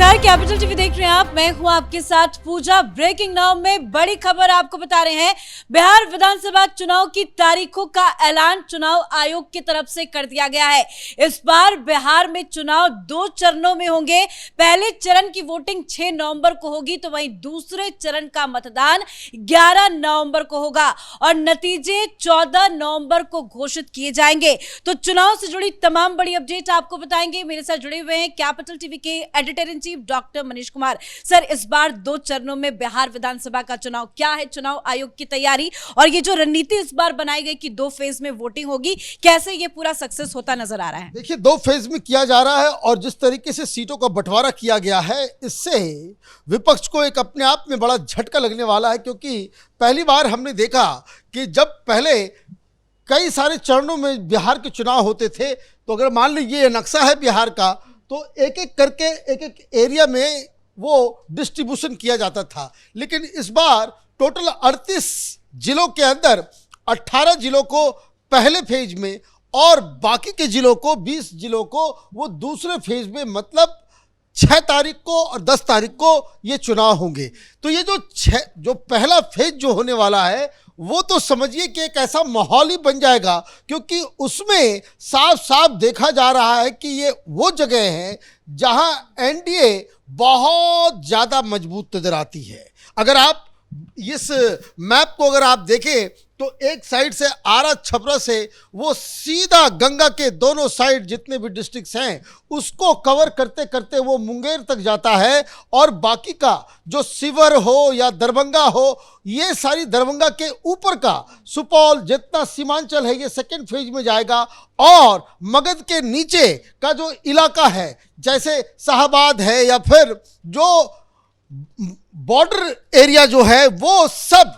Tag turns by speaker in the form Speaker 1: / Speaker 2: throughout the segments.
Speaker 1: नमस्कार, capital TV देख रहे हैं आप। मैं हूं आपके साथ पूजा। ब्रेकिंग नाउ में बड़ी खबर आपको बता रहे हैं। बिहार विधानसभा चुनाव की तारीखों का ऐलान चुनाव आयोग की तरफ से कर दिया गया है। इस बार बिहार में चुनाव 2 चरणों में होंगे। पहले चरण की वोटिंग 6 नवंबर को होगी, तो वहीं दूसरे चरण का मतदान 11 नवंबर को होगा और नतीजे 14 नवंबर को घोषित किए जाएंगे। तो चुनाव से जुड़ी तमाम बड़ी अपडेट आपको बताएंगे। मेरे साथ जुड़े हुए हैं कैपिटल टीवी के editor in chief doctor Manish Kumar. Sir, इस बार 2 चरणों में बिहार विधानसभा का चुनाव, क्या है चुनाव आयोग की तैयारी और ये जो रणनीति इस बार बनाई गई कि 2 फेज में वोटिंग होगी, कैसे ये पूरा सक्सेस होता नजर आ रहा है?
Speaker 2: देखिए, 2 फेज में किया जा रहा है और जिस तरीके से सीटों का बंटवारा किया गया है, इससे विपक्ष को एक अपने आप में बड़ा झटका लगने वाला है। क्योंकि पहली बार हमने देखा कि जब पहले कई सारे चरणों में बिहार के चुनाव होते थे, तो अगर मान लीजिए ये नक्शा है बिहार का, तो एक एक करके एक एक एरिया में वो डिस्ट्रीब्यूशन किया जाता था। लेकिन इस बार टोटल 38 जिलों के अंदर 18 जिलों को पहले फेज में और बाकी के जिलों को 20 जिलों को वो दूसरे फेज में, मतलब 6 तारीख को और 10 तारीख को ये चुनाव होंगे। तो ये जो पहला फेज जो होने वाला है, वो तो समझिए कि एक ऐसा माहौल ही बन जाएगा, क्योंकि उसमें साफ साफ देखा जा रहा है कि ये वो जगह है जहां एनडीए बहुत ज़्यादा मजबूत नजर आती है। अगर आप इस मैप को अगर आप देखें तो एक साइड से आरा छपरा से वो सीधा गंगा के दोनों साइड जितने भी डिस्ट्रिक्ट्स हैं उसको कवर करते करते वो मुंगेर तक जाता है, और बाकी का जो शिवर हो या दरभंगा हो, ये सारी दरभंगा के ऊपर का सुपौल जितना सीमांचल है, ये सेकेंड फेज में जाएगा। और मगध के नीचे का जो इलाका है, जैसे शाहबाद है या फिर जो बॉर्डर एरिया जो है, वो सब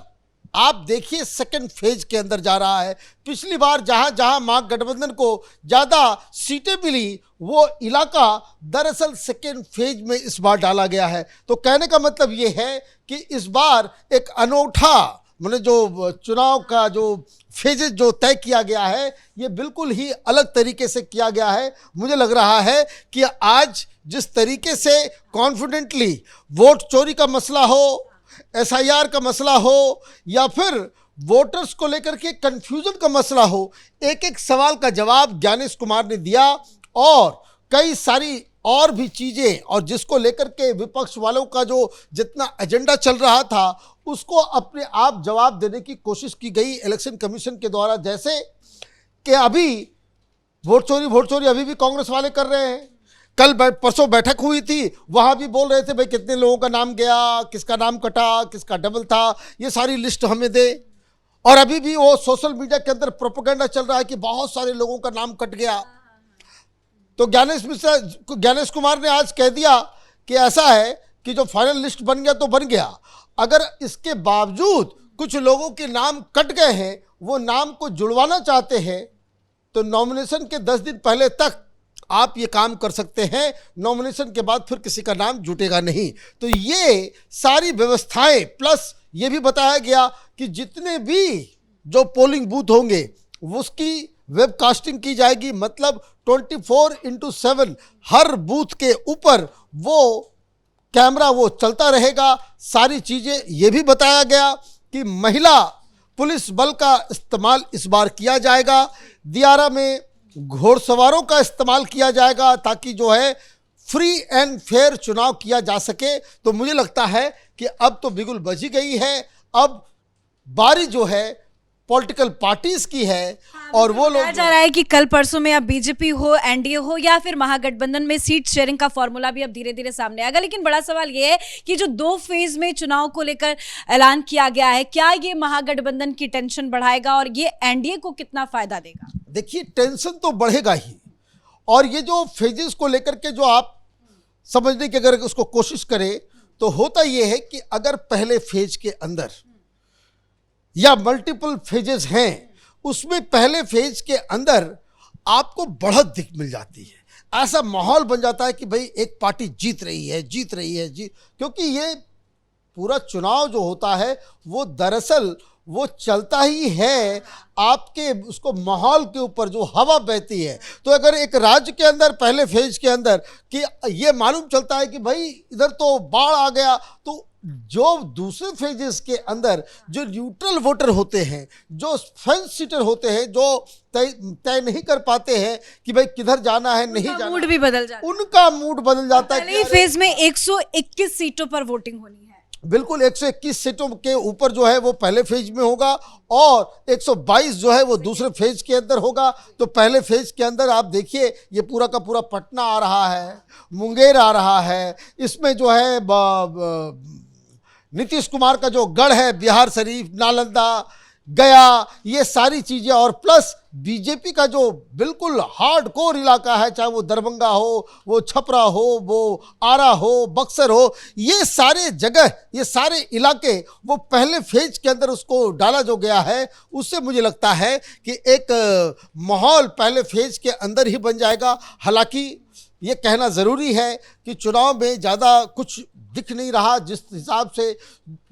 Speaker 2: आप देखिए सेकंड फेज के अंदर जा रहा है। पिछली बार जहां जहां महागठबंधन को ज़्यादा सीटें मिली, वो इलाका दरअसल सेकंड फेज में इस बार डाला गया है। तो कहने का मतलब ये है कि इस बार एक अनोखा, मतलब जो चुनाव का जो फेजेस जो तय किया गया है, ये बिल्कुल ही अलग तरीके से किया गया है। मुझे लग रहा है कि आज जिस तरीके से कॉन्फिडेंटली वोट चोरी का मसला हो, एसआईआर का मसला हो, या फिर वोटर्स को लेकर के कंफ्यूजन का मसला हो, एक एक सवाल का जवाब ज्ञानेश कुमार ने दिया और कई सारी और भी चीज़ें, और जिसको लेकर के विपक्ष वालों का जो जितना एजेंडा चल रहा था, उसको अपने आप जवाब देने की कोशिश की गई इलेक्शन कमीशन के द्वारा। जैसे कि अभी वोट चोरी अभी भी कांग्रेस वाले कर रहे हैं। कल परसों बैठक हुई थी, वहाँ भी बोल रहे थे भाई कितने लोगों का नाम गया, किसका नाम कटा, किसका डबल था, ये सारी लिस्ट हमें दे। और अभी भी वो सोशल मीडिया के अंदर प्रोपेगेंडा चल रहा है कि बहुत सारे लोगों का नाम कट गया। तो ज्ञानेश कुमार ने आज कह दिया कि ऐसा है कि जो फाइनल लिस्ट बन गया तो बन गया, अगर इसके बावजूद कुछ लोगों के नाम कट गए हैं, वो नाम को जुड़वाना चाहते हैं, तो नॉमिनेशन के 10 दिन पहले तक आप ये काम कर सकते हैं। नॉमिनेशन के बाद फिर किसी का नाम जुटेगा नहीं। तो ये सारी व्यवस्थाएं, प्लस ये भी बताया गया कि जितने भी जो पोलिंग बूथ होंगे उसकी वेबकास्टिंग की जाएगी, मतलब 24/7 हर बूथ के ऊपर वो कैमरा वो चलता रहेगा। सारी चीज़ें ये भी बताया गया कि महिला पुलिस बल का इस्तेमाल इस बार किया जाएगा। दियारा में घोड़सवारों का इस्तेमाल किया जाएगा ताकि जो है फ्री एंड फेयर चुनाव किया जा सके। तो मुझे लगता है कि अब तो बिगुल बजी गई है। अब बारी जो है पॉलिटिकल पार्टीज की है। और वो लोग
Speaker 1: जा रहा है कि कल परसों में अब बीजेपी हो, एनडीए हो या फिर महागठबंधन में सीट शेयरिंग का फॉर्मूला भी अब धीरे धीरे सामने आएगा। लेकिन बड़ा सवाल ये है कि जो 2 फेज में चुनाव को लेकर ऐलान किया गया है, क्या ये महागठबंधन की टेंशन बढ़ाएगा और ये एनडीए को कितना फायदा देगा?
Speaker 2: देखिए, टेंशन तो बढ़ेगा ही, और ये जो फेजेस को लेकर के जो आप समझने की अगर उसको कोशिश करें, तो होता ये है कि अगर पहले फेज के अंदर या मल्टीपल फेजेस हैं, उसमें पहले फेज के अंदर आपको बढ़त दिख मिल जाती है। ऐसा माहौल बन जाता है कि भाई एक पार्टी जीत रही है, क्योंकि ये पूरा चुनाव जो होता है वो दरअसल वो चलता ही है आपके उसको माहौल के ऊपर जो हवा बहती है। तो अगर एक राज्य के अंदर पहले फेज के अंदर कि ये मालूम चलता है कि भाई इधर तो बाढ़ आ गया, तो जो दूसरे फेजेस के अंदर जो न्यूट्रल वोटर होते हैं, जो फेंस सीटर होते हैं, जो तय नहीं कर पाते हैं कि भाई किधर जाना है नहीं जाना,
Speaker 1: मूड भी बदल जाता है,
Speaker 2: उनका मूड बदल जाता है।
Speaker 1: पहले ही फेज में 121 सीटों पर वोटिंग होनी है।
Speaker 2: बिल्कुल 121 सीटों के ऊपर जो है वो पहले फेज में होगा और 122 जो है वो दूसरे फेज के अंदर होगा। तो पहले फेज के अंदर आप देखिए ये पूरा का पूरा पटना आ रहा है, मुंगेर आ रहा है, इसमें जो है नीतीश कुमार का जो गढ़ है बिहार शरीफ, नालंदा, गया, ये सारी चीज़ें, और प्लस बीजेपी का जो बिल्कुल हार्डकोर इलाका है, चाहे वो दरभंगा हो, वो छपरा हो, वो आरा हो, बक्सर हो, ये सारे जगह, ये सारे इलाके वो पहले फेज के अंदर उसको डाला जो गया है, उससे मुझे लगता है कि एक माहौल पहले फेज के अंदर ही बन जाएगा। हालांकि ये कहना ज़रूरी है कि चुनाव में ज़्यादा कुछ दिख नहीं रहा। जिस हिसाब से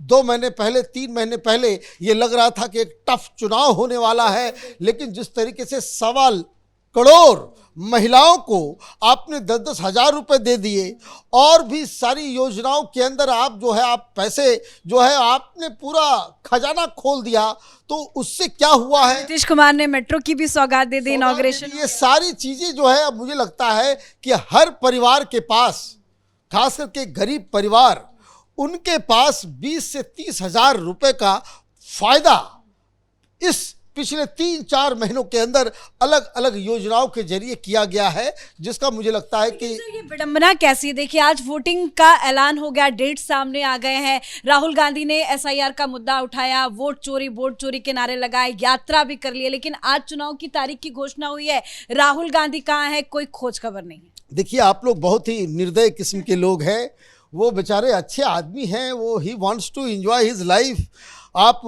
Speaker 2: 2 महीने पहले, 3 महीने पहले ये लग रहा था कि एक टफ चुनाव होने वाला है, लेकिन जिस तरीके से 1.25 करोड़ महिलाओं को आपने 10-10 हज़ार रुपये दे दिए और भी सारी योजनाओं के अंदर आप जो है आप पैसे जो है आपने पूरा खजाना खोल दिया, तो उससे क्या हुआ है?
Speaker 1: नीतीश कुमार ने मेट्रो की भी सौगात दे दी, इनॉग्रेशन।
Speaker 2: ये सारी चीज़ें जो है अब मुझे लगता है कि हर परिवार के पास, खास करके गरीब परिवार, उनके पास 20 से 30 हज़ार रुपये का फायदा इस पिछले 3-4 महीनों के अंदर अलग अलग योजनाओं के जरिए किया गया है, जिसका मुझे लगता है कि
Speaker 1: ये विडंबना कैसी है? देखिए आज वोटिंग का ऐलान हो गया, डेट सामने आ गए हैं, राहुल गांधी ने एसआईआर का मुद्दा उठाया, वोट चोरी के नारे लगाए, यात्रा भी कर लिए, लेकिन आज चुनाव की तारीख की घोषणा हुई है, राहुल गांधी कहाँ है, कोई खोज खबर नहीं है।
Speaker 2: देखिए आप लोग बहुत ही निर्दय किस्म के लोग हैं, वो बेचारे अच्छे आदमी हैं, वो he wants to enjoy his life. आप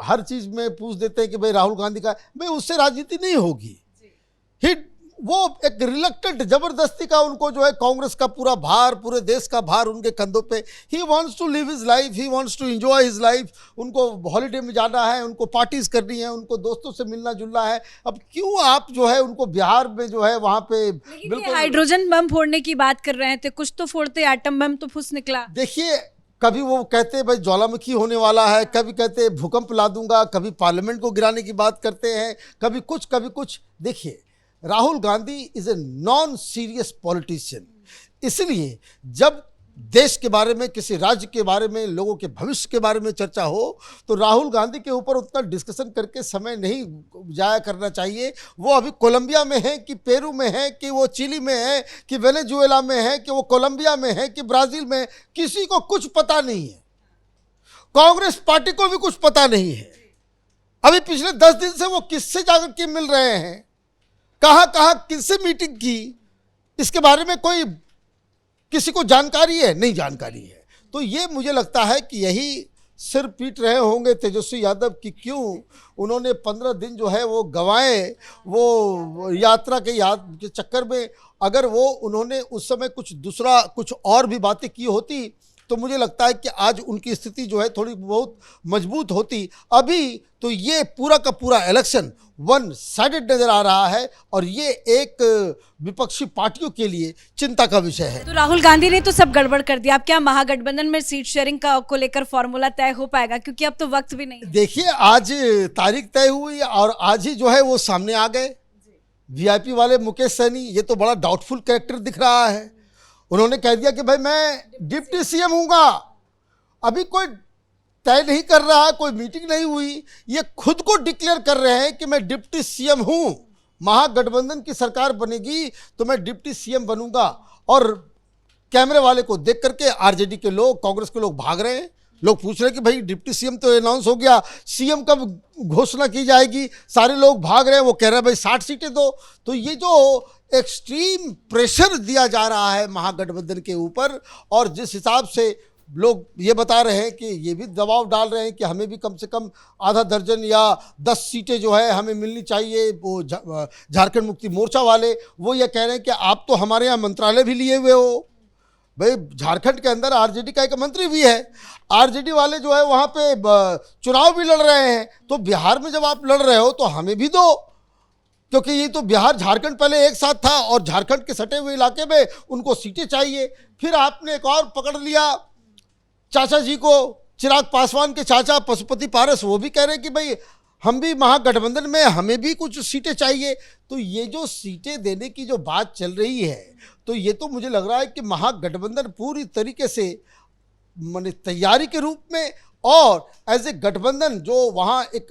Speaker 2: हर चीज़ में पूछ देते हैं कि भाई राहुल गांधी का, भाई उससे राजनीति नहीं होगी। ही वो एक रिलक्टेंट, जबरदस्ती का उनको जो है कांग्रेस का पूरा भार, पूरे देश का भार उनके कंधों पे। He wants to live his life, he wants to enjoy his life. उनको हॉलीडे में जाना है, उनको पार्टीज करनी है, उनको दोस्तों से मिलना जुलना है। अब क्यों आप जो है उनको बिहार में जो है वहाँ पे बिल्कुल
Speaker 1: हाइड्रोजन बम फोड़ने की बात कर रहे थे, कुछ तो फोड़ते, एटम बम तो फुस निकला।
Speaker 2: देखिए कभी वो कहते हैं भाई ज्वालामुखी होने वाला है, कभी कहते हैं भूकंप ला दूंगा, कभी पार्लियामेंट को गिराने की बात करते हैं, कभी कुछ। देखिए Rahul Gandhi is a non serious politician, इसलिए जब देश के बारे में, किसी राज्य के बारे में, लोगों के भविष्य के बारे में चर्चा हो तो राहुल गांधी के ऊपर उतना डिस्कशन करके समय नहीं जाया करना चाहिए। वो अभी कोलंबिया में है कि पेरू में है कि वो चिली में है कि वेनेजुएला में है कि वो कोलंबिया में है कि ब्राज़ील में, किसी को कुछ पता नहीं है। कांग्रेस पार्टी को भी कुछ पता नहीं है। अभी पिछले 10 दिन से वो किससे जाकर के मिल रहे हैं, कहाँ किससे मीटिंग की, इसके बारे में कोई किसी को जानकारी है? नहीं जानकारी है। तो ये मुझे लगता है कि यही सिर पीट रहे होंगे तेजस्वी यादव कि क्यों उन्होंने 15 दिन जो है वो गंवाए, वो यात्रा के चक्कर में। अगर वो उन्होंने उस समय कुछ और भी बातें की होती तो मुझे लगता है कि आज उनकी स्थिति जो है थोड़ी बहुत मजबूत होती। अभी तो ये पूरा का पूरा इलेक्शन वन साइडेड नजर आ रहा है और ये एक विपक्षी पार्टियों के लिए चिंता का विषय है।
Speaker 1: तो राहुल गांधी ने तो सब गड़बड़ कर दिया। अब क्या महागठबंधन में सीट शेयरिंग को लेकर फॉर्मूला तय हो पाएगा? क्योंकि अब तो वक्त भी नहीं।
Speaker 2: देखिए आज तारीख तय हुई और आज ही जो है वो सामने आ गए वीआईपी वाले मुकेश सहनी। ये तो बड़ा डाउटफुल कैरेक्टर दिख रहा है। उन्होंने कह दिया कि भाई मैं डिप्टी सीएम हूँगा। अभी कोई तय नहीं कर रहा, कोई मीटिंग नहीं हुई, ये खुद को डिक्लेयर कर रहे हैं कि मैं डिप्टी सीएम हूँ। महागठबंधन की सरकार बनेगी तो मैं डिप्टी सीएम बनूंगा। और कैमरे वाले को देख करके आरजेडी के लोग, कांग्रेस के लोग भाग रहे हैं। लोग पूछ रहे हैं कि भाई डिप्टी सीएम तो अनाउंस हो गया, सीएम कब घोषणा की जाएगी? सारे लोग भाग रहे हैं। वो कह रहे हैं भाई 60 सीटें दो। तो ये जो एक्सट्रीम प्रेशर दिया जा रहा है महागठबंधन के ऊपर, और जिस हिसाब से लोग ये बता रहे हैं कि ये भी दबाव डाल रहे हैं कि हमें भी कम से कम आधा दर्जन या 10 सीटें जो है हमें मिलनी चाहिए। वो झारखंड मुक्ति मोर्चा वाले वो ये कह रहे हैं कि आप तो हमारे यहाँ मंत्रालय भी लिए हुए हो, भाई झारखंड के अंदर आरजेडी का एक मंत्री भी है, आरजेडी वाले जो है वहाँ पे चुनाव भी लड़ रहे हैं, तो बिहार में जब आप लड़ रहे हो तो हमें भी दो, क्योंकि ये तो बिहार झारखंड पहले एक साथ था और झारखंड के सटे हुए इलाके में उनको सीटें चाहिए। फिर आपने एक और पकड़ लिया चाचा जी को, चिराग पासवान के चाचा पशुपति पारस, वो भी कह रहे हैं कि भाई हम भी महागठबंधन में, हमें भी कुछ सीटें चाहिए। तो ये जो सीटें देने की जो बात चल रही है, तो ये तो मुझे लग रहा है कि महागठबंधन पूरी तरीके से माने तैयारी के रूप में और एज ए गठबंधन जो वहाँ एक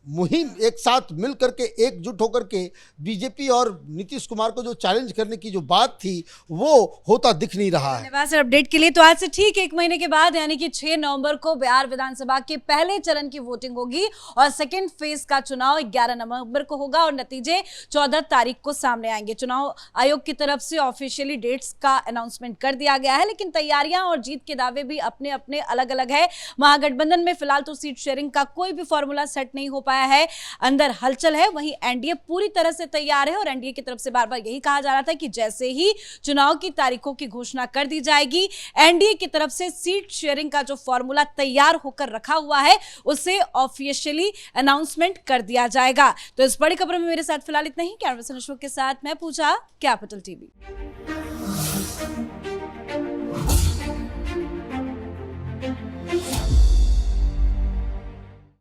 Speaker 2: मुहिम एक साथ मिल करके एकजुट होकर के बीजेपी और नीतीश कुमार को जो चैलेंज करने की जो बात थी वो होता दिख नहीं रहा है।
Speaker 1: धन्यवाद सर अपडेट के लिए। तो आज से ठीक 1 महीने के बाद यानी कि 6 नवंबर को बिहार विधानसभा के पहले चरण की वोटिंग होगी और सेकेंड फेज का चुनाव 11 नवंबर को होगा और नतीजे 14 तारीख को सामने आएंगे। चुनाव आयोग की तरफ से ऑफिशियली डेट्स का अनाउंसमेंट कर दिया गया है, लेकिन तैयारियां और जीत के दावे भी अपने अपने अलग अलग है। महागठबंधन में फिलहाल तो सीट शेयरिंग का कोई भी फॉर्मूला सेट नहीं हो पाया है, अंदर हलचल है। वहीं एनडीए पूरी तरह से तैयार है और एनडीए की तरफ से बार बार यही कहा जा रहा था कि जैसे ही चुनाव की तारीखों की घोषणा कर दी जाएगी, एनडीए की तरफ से सीट शेयरिंग का जो फॉर्मूला तैयार होकर रखा हुआ है उसे ऑफिशियली अनाउंसमेंट कर दिया जाएगा। तो इस बड़ी खबर में मेरे साथ फिलहाल इतना ही। कैमरा पर्सन अशोक के साथ मैं पूजा, कैपिटल टीवी।